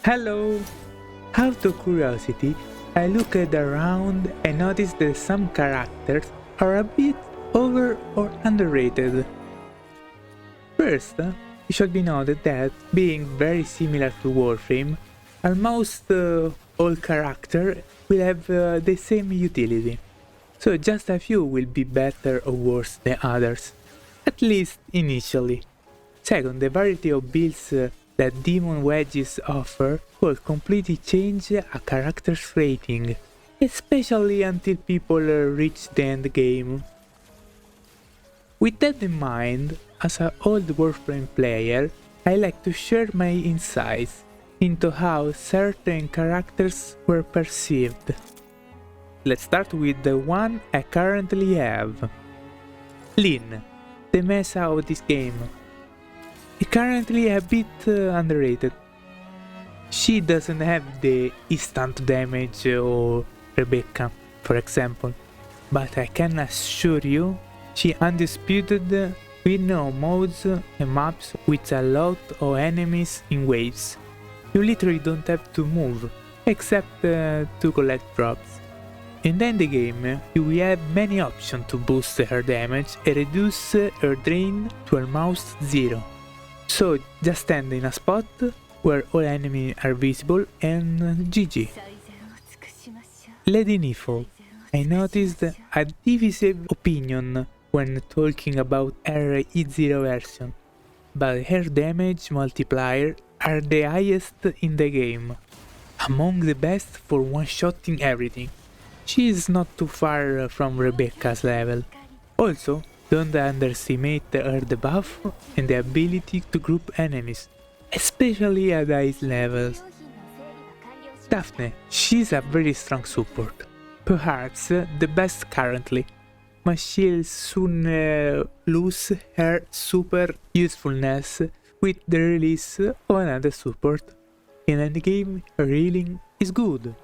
Hello! Out of curiosity, I looked around and noticed that some characters are a bit over or underrated. First, it should be noted that, being very similar to Warframe, almost all characters will have the same utility, so just a few will be better or worse than others, at least initially. Second, the variety of builds that Demon Wedges offer could completely change a character's rating, especially until people reach the end game. With that in mind, as an old Warframe player, I like to share my insights into how certain characters were perceived. Let's start with the one I currently have. Lyn, the mesa of this game. Currently a bit underrated. She doesn't have the instant damage or Rebecca, for example, but I can assure you she undisputed with no modes and maps with a lot of enemies in waves. You literally don't have to move, except to collect drops. In the endgame, you will have many options to boost her damage and reduce her drain to almost zero. So just stand in a spot where all enemies are visible and GG. Lady Nifo. I noticed a divisive opinion when talking about her E0 version, but her damage multiplier are the highest in the game, among the best for one-shotting everything. She is not too far from Rebecca's level. Also, don't underestimate her debuff and the ability to group enemies, especially at high levels. Daphne, she's a very strong support, perhaps the best currently, but she'll soon lose her super usefulness with the release of another support. In endgame, her healing is good.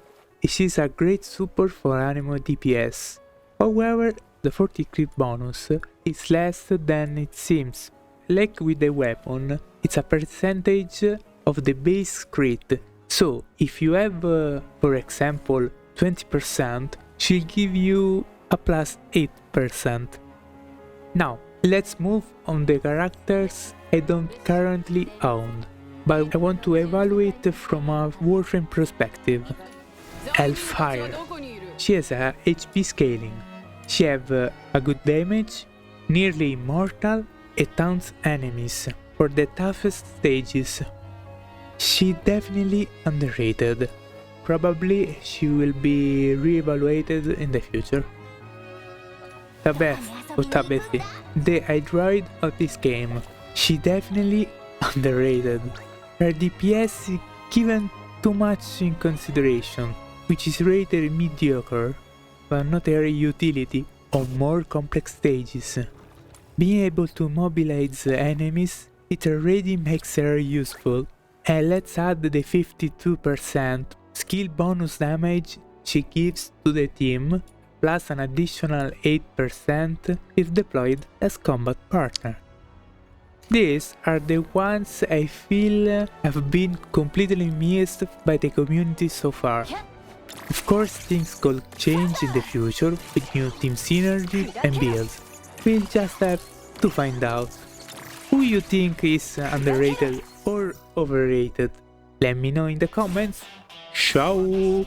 She's a great support for animo DPS. However, the 40 crit bonus is less than it seems. Like with the weapon, it's a percentage of the base crit. So, if you have, for example, 20%, she'll give you a plus 8%. Now, let's move on the characters I don't currently own, but I want to evaluate from a Warframe perspective. Hellfire. She has a HP scaling. She have a good damage, nearly immortal, and taunts enemies for the toughest stages. She definitely underrated. Probably she will be re-evaluated in the future. Tabeth or Tabethi, the android of this game. She definitely underrated. Her DPS is given too much in consideration, which is rated mediocre, but not her utility on more complex stages. Being able to mobilize enemies, it already makes her useful. And let's add the 52% skill bonus damage she gives to the team, plus an additional 8% if deployed as combat partner. These are the ones I feel have been completely missed by the community so far. Of course, things could change in the future with new team synergy and builds. We'll just have to find out. Who you think is underrated or overrated? Let me know in the comments. Ciao!